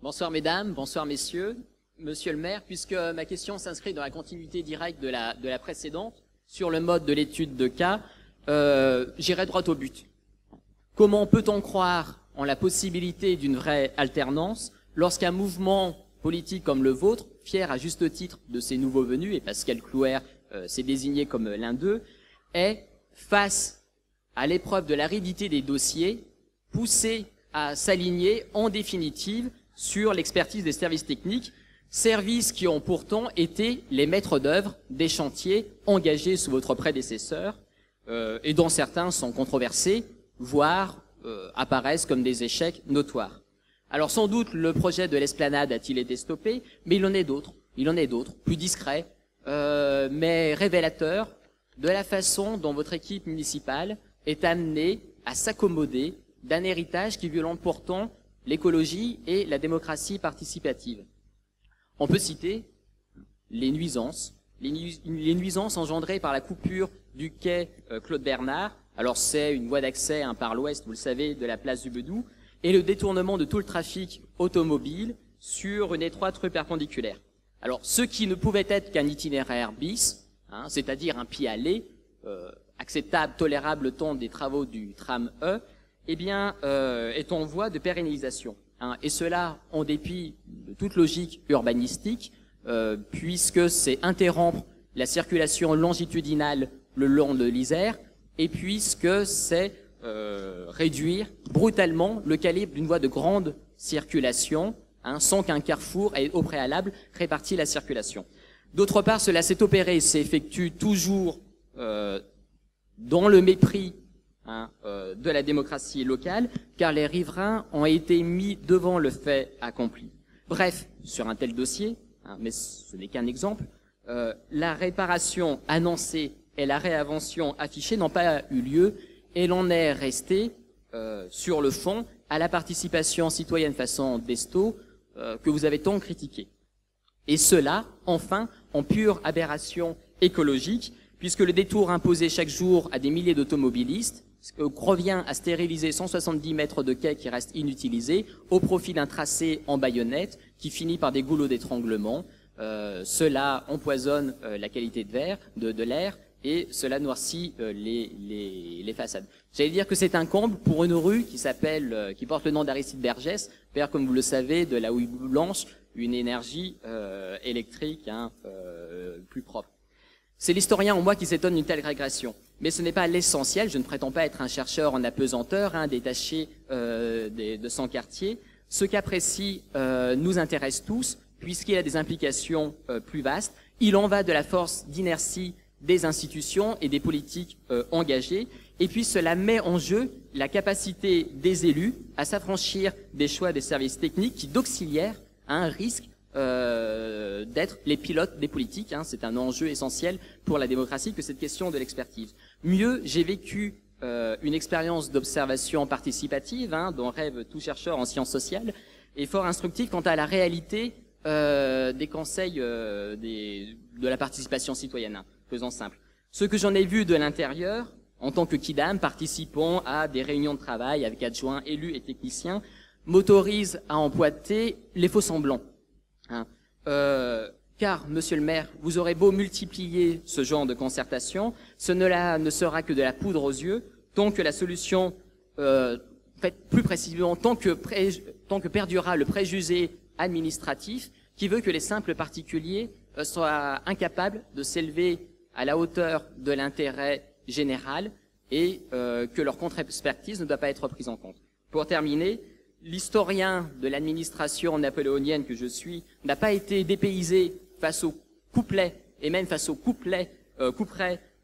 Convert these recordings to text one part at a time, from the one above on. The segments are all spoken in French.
Bonsoir mesdames, bonsoir messieurs. Monsieur le maire, puisque ma question s'inscrit dans la continuité directe de la précédente, sur le mode de l'étude de cas, j'irai droit au but. Comment peut-on croire en la possibilité d'une vraie alternance lorsqu'un mouvement politique comme le vôtre, fier à juste titre de ses nouveaux venus, et Pascal Clouer s'est désigné comme l'un d'eux, est, face à l'épreuve de l'aridité des dossiers, poussé à s'aligner en définitive sur l'expertise des services techniques, services qui ont pourtant été les maîtres d'œuvre des chantiers engagés sous votre prédécesseur, et dont certains sont controversés, voire apparaissent comme des échecs notoires. Alors sans doute le projet de l'esplanade a-t-il été stoppé, mais il en est d'autres, plus discrets, mais révélateurs de la façon dont votre équipe municipale est amenée à s'accommoder d'un héritage qui violente pourtant l'écologie et la démocratie participative. On peut citer les nuisances engendrées par la coupure du quai Claude Bernard. Alors c'est une voie d'accès par l'ouest, vous le savez, de la place du Bedou, et le détournement de tout le trafic automobile sur une étroite rue perpendiculaire. Alors ce qui ne pouvait être qu'un itinéraire bis, c'est-à-dire un pis-aller, acceptable, tolérable le temps des travaux du tram E, eh bien, est en voie de pérennisation. Et cela en dépit de toute logique urbanistique, puisque c'est interrompre la circulation longitudinale le long de l'Isère, et puisque c'est réduire brutalement le calibre d'une voie de grande circulation, sans qu'un carrefour ait au préalable réparti la circulation. D'autre part, cela s'est opéré et s'effectue toujours dans le mépris de la démocratie locale, car les riverains ont été mis devant le fait accompli. Bref, sur un tel dossier, mais ce n'est qu'un exemple, la réparation annoncée et la réinvention affichée n'ont pas eu lieu, et l'on est resté, sur le fond, à la participation citoyenne façon Besto, que vous avez tant critiqué. Et cela, enfin, en pure aberration écologique, puisque le détour imposé chaque jour à des milliers d'automobilistes revient à stériliser 170 mètres de quai qui restent inutilisés au profit d'un tracé en baïonnette qui finit par des goulots d'étranglement. Cela empoisonne la qualité de l'air et cela noircit les façades. J'allais dire que c'est un comble pour une rue qui porte le nom d'Aristide Bergès, perd, comme vous le savez, de la houille blanche une énergie électrique plus propre. C'est l'historien en moi qui s'étonne d'une telle régression. Mais ce n'est pas l'essentiel, je ne prétends pas être un chercheur en apesanteur, détaché de son quartier. Ce cas précis nous intéresse tous, puisqu'il a des implications plus vastes. Il en va de la force d'inertie des institutions et des politiques engagées, et puis cela met en jeu la capacité des élus à s'affranchir des choix des services techniques qui, d'auxiliaires, risquent d'être les pilotes des politiques. C'est un enjeu essentiel pour la démocratie que cette question de l'expertise. Mieux, j'ai vécu une expérience d'observation participative, dont rêve tout chercheur en sciences sociales, et fort instructive quant à la réalité des conseils de la participation citoyenne, faisons simple. Ce que j'en ai vu de l'intérieur, en tant que kidam, participant à des réunions de travail avec adjoints, élus et techniciens, m'autorise à emboîter les faux-semblants. Car, monsieur le maire, vous aurez beau multiplier ce genre de concertation, ne sera que de la poudre aux yeux, tant que la solution, plus précisément, tant que perdurera le préjugé administratif qui veut que les simples particuliers soient incapables de s'élever à la hauteur de l'intérêt général et que leur contre-expertise ne doit pas être prise en compte. Pour terminer, l'historien de l'administration napoléonienne que je suis n'a pas été dépaysé face au couplet et même face au couperet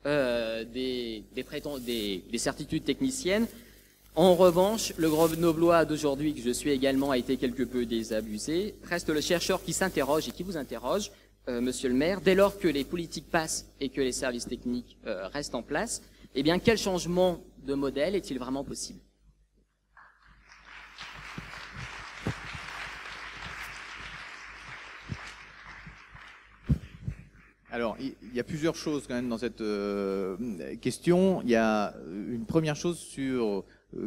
des certitudes techniciennes. En revanche, le grenoblois d'aujourd'hui, que je suis également, a été quelque peu désabusé. Reste le chercheur qui s'interroge et qui vous interroge, monsieur le maire, dès lors que les politiques passent et que les services techniques restent en place, eh bien, quel changement de modèle est-il vraiment possible ? Alors, il y a plusieurs choses quand même dans cette question. Il y a une première chose sur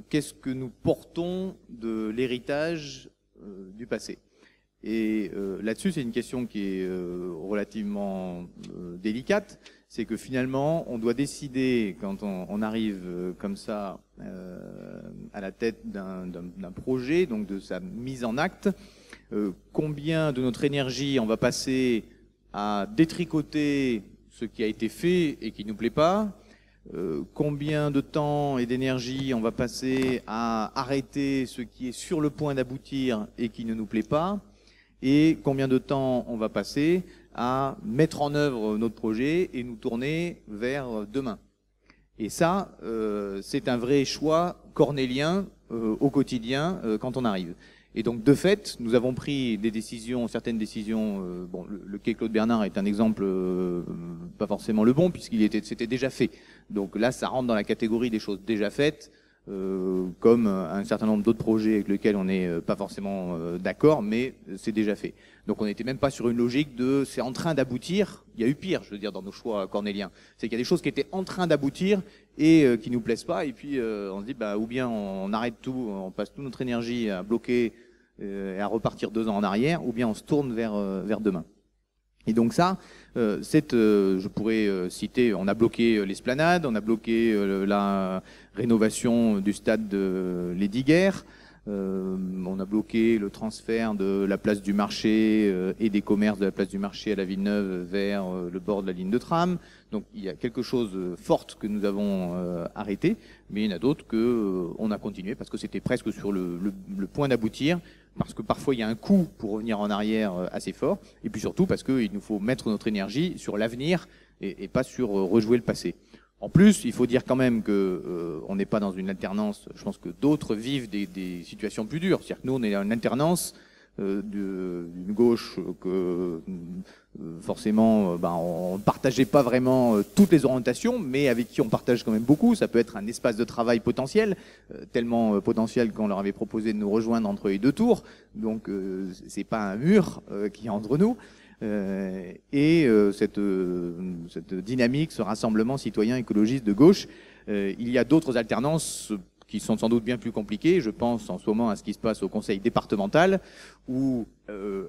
qu'est-ce que nous portons de l'héritage du passé. Et là-dessus, c'est une question qui est relativement délicate. C'est que finalement, on doit décider, quand on arrive comme ça à la tête d'un projet, donc de sa mise en acte, combien de notre énergie on va passer à détricoter ce qui a été fait et qui ne nous plaît pas, combien de temps et d'énergie on va passer à arrêter ce qui est sur le point d'aboutir et qui ne nous plaît pas, et combien de temps on va passer à mettre en œuvre notre projet et nous tourner vers demain. Et ça, c'est un vrai choix cornélien au quotidien quand on arrive. Et donc, de fait, nous avons pris des décisions, certaines décisions. Bon, le quai Claude Bernard est un exemple pas forcément le bon, c'était déjà fait. Donc là, ça rentre dans la catégorie des choses déjà faites, comme un certain nombre d'autres projets avec lesquels on n'est pas forcément d'accord, mais c'est déjà fait. Donc on n'était même pas sur une logique de c'est en train d'aboutir. Il y a eu pire, je veux dire, dans nos choix cornéliens. C'est qu'il y a des choses qui étaient en train d'aboutir et qui nous plaisent pas. Et puis on se dit, bah, ou bien on arrête tout, on passe toute notre énergie à bloquer et à repartir 2 ans en arrière, ou bien on se tourne vers demain. Et donc ça, je pourrais citer, on a bloqué l'esplanade, on a bloqué la rénovation du stade de Lesdiguières, on a bloqué le transfert de la place du marché et des commerces de la place du marché à la Villeneuve vers le bord de la ligne de tram. Donc il y a quelque chose de fort que nous avons arrêté, mais il y en a d'autres que on a continué parce que c'était presque sur le point d'aboutir, parce que parfois il y a un coût pour revenir en arrière assez fort, et puis surtout parce qu'il nous faut mettre notre énergie sur l'avenir et pas sur rejouer le passé. En plus, il faut dire quand même que on n'est pas dans une alternance. Je pense que d'autres vivent des situations plus dures. C'est-à-dire que nous, on est dans une alternance d'une gauche que forcément, on ne partageait pas vraiment toutes les orientations, mais avec qui on partage quand même beaucoup. Ça peut être un espace de travail potentiel, tellement potentiel qu'on leur avait proposé de nous rejoindre entre les 2 tours. Donc, c'est pas un mur qui est entre nous. Cette dynamique, ce rassemblement citoyen écologiste de gauche, il y a d'autres alternances qui sont sans doute bien plus compliquées. Je pense en ce moment à ce qui se passe au conseil départemental, où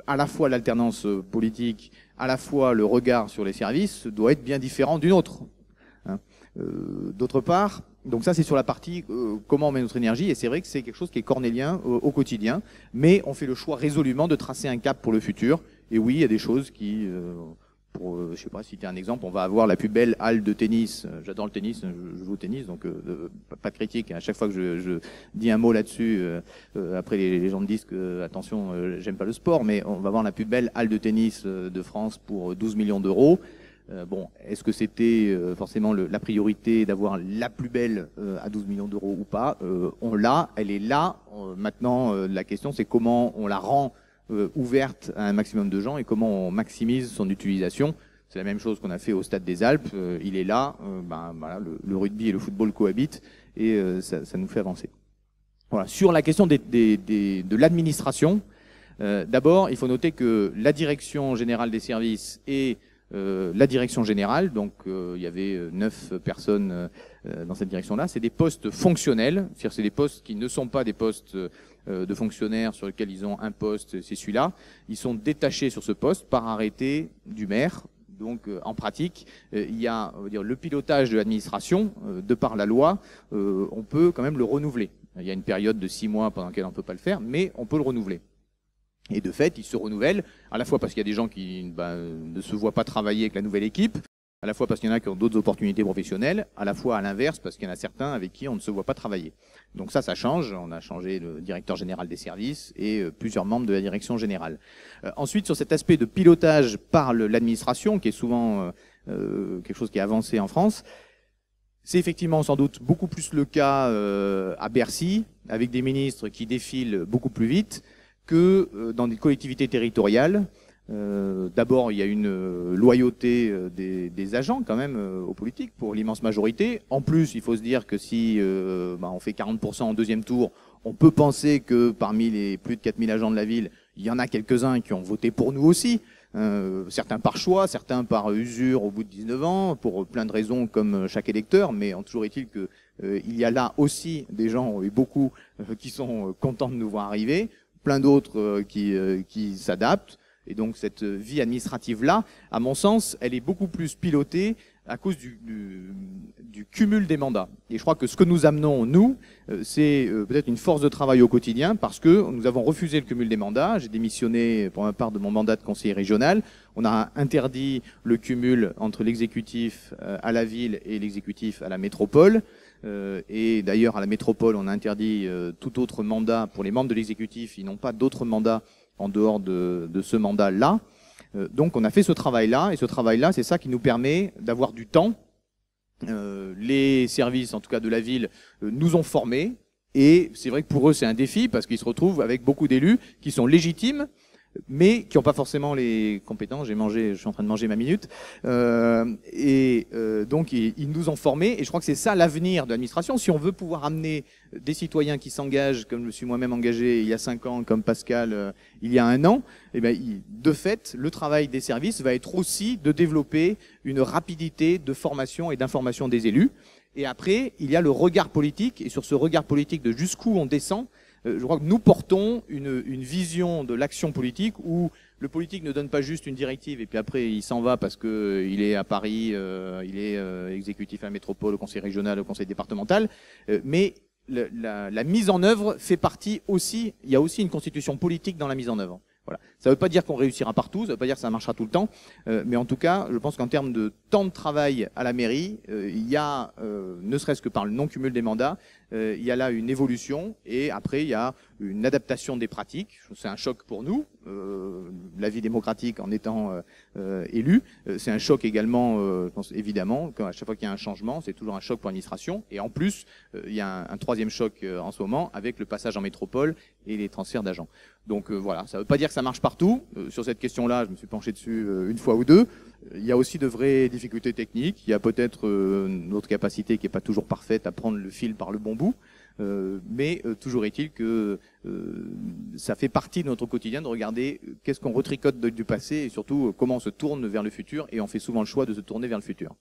à la fois l'alternance politique, à la fois le regard sur les services doit être bien différent d'une autre. D'autre part, donc ça c'est sur la partie comment on met notre énergie, et c'est vrai que c'est quelque chose qui est cornélien au quotidien, mais on fait le choix résolument de tracer un cap pour le futur. Et oui, il y a des choses qui, je sais pas, citer un exemple, on va avoir la plus belle halle de tennis. J'adore le tennis, je joue au tennis, donc pas de critique. À chaque fois que je dis un mot là-dessus, après les gens me disent que, attention, j'aime pas le sport, mais on va avoir la plus belle halle de tennis de France pour 12 millions d'euros. Bon, est-ce que c'était forcément la priorité d'avoir la plus belle à 12 millions d'euros ou pas? On l'a, elle est là. Maintenant, la question, c'est comment on la rend ouverte à un maximum de gens et comment on maximise son utilisation. C'est la même chose qu'on a fait au Stade des Alpes. Il est là, voilà, le rugby et le football cohabitent et ça nous fait avancer. Voilà. Sur la question de l'administration, d'abord, il faut noter que la direction générale des services et la direction générale, donc il y avait 9 personnes dans cette direction-là, c'est des postes fonctionnels, c'est-à-dire c'est des postes qui ne sont pas des postes de fonctionnaires sur lesquels ils ont un poste, c'est celui-là. Ils sont détachés sur ce poste par arrêté du maire. Donc en pratique, il y a, on va dire, le pilotage de l'administration, de par la loi, on peut quand même le renouveler. Il y a une période de 6 mois pendant laquelle on ne peut pas le faire, mais on peut le renouveler. Et de fait, il se renouvelle, à la fois parce qu'il y a des gens qui ne se voient pas travailler avec la nouvelle équipe, à la fois parce qu'il y en a qui ont d'autres opportunités professionnelles, à la fois à l'inverse parce qu'il y en a certains avec qui on ne se voit pas travailler. Donc ça change. On a changé le directeur général des services et plusieurs membres de la direction générale. Ensuite, sur cet aspect de pilotage par l'administration, qui est souvent quelque chose qui est avancé en France, c'est effectivement sans doute beaucoup plus le cas à Bercy, avec des ministres qui défilent beaucoup plus vite que dans des collectivités territoriales. D'abord, il y a une loyauté des agents quand même aux politiques pour l'immense majorité. En plus, il faut se dire que si on fait 40% en deuxième tour, on peut penser que parmi les plus de 4000 agents de la ville, il y en a quelques-uns qui ont voté pour nous aussi. Certains par choix, certains par usure au bout de 19 ans, pour plein de raisons comme chaque électeur, mais toujours est-il que il y a là aussi des gens, et beaucoup, qui sont contents de nous voir arriver. plein d'autres qui s'adaptent. Et donc cette vie administrative-là, à mon sens, elle est beaucoup plus pilotée à cause du cumul des mandats. Et je crois que ce que nous amenons, nous, c'est peut-être une force de travail au quotidien, parce que nous avons refusé le cumul des mandats. J'ai démissionné pour ma part de mon mandat de conseiller régional. On a interdit le cumul entre l'exécutif à la ville et l'exécutif à la métropole. Et d'ailleurs, à la métropole, on a interdit tout autre mandat pour les membres de l'exécutif. Ils n'ont pas d'autres mandats en dehors de ce mandat-là. Donc on a fait ce travail-là, et ce travail-là, c'est ça qui nous permet d'avoir du temps. Les services, en tout cas de la ville, nous ont formés, et c'est vrai que pour eux c'est un défi, parce qu'ils se retrouvent avec beaucoup d'élus qui sont légitimes, mais qui n'ont pas forcément les compétences. Je suis en train de manger ma minute. Donc, ils nous ont formés, et je crois que c'est ça l'avenir de l'administration. Si on veut pouvoir amener des citoyens qui s'engagent, comme je me suis moi-même engagé il y a 5 ans, comme Pascal il y a 1 an, eh bien, de fait, le travail des services va être aussi de développer une rapidité de formation et d'information des élus. Et après, il y a le regard politique, et sur ce regard politique de jusqu'où on descend, je crois que nous portons une vision de l'action politique où le politique ne donne pas juste une directive et puis après il s'en va parce que il est à Paris, il est exécutif à la métropole, au conseil régional, au conseil départemental, mais la mise en œuvre fait partie aussi, il y a aussi une constitution politique dans la mise en œuvre. Voilà. Ça ne veut pas dire qu'on réussira partout, ça ne veut pas dire que ça marchera tout le temps, mais en tout cas, je pense qu'en termes de temps de travail à la mairie, il y a, ne serait-ce que par le non-cumul des mandats, il y a là une évolution, et après il y a une adaptation des pratiques. C'est un choc pour nous, la vie démocratique en étant élu. C'est un choc également, je pense évidemment, à chaque fois qu'il y a un changement, c'est toujours un choc pour l'administration. Et en plus, il y a un troisième choc en ce moment avec le passage en métropole et les transferts d'agents. Donc voilà, ça ne veut pas dire que ça marche partout. Sur cette question-là, je me suis penché dessus une fois ou deux. Il y a aussi de vraies difficultés techniques. Il y a peut-être notre capacité qui n'est pas toujours parfaite à prendre le fil par le bon bout. Mais toujours est-il que ça fait partie de notre quotidien de regarder qu'est-ce qu'on retricote du passé et surtout comment on se tourne vers le futur. Et on fait souvent le choix de se tourner vers le futur.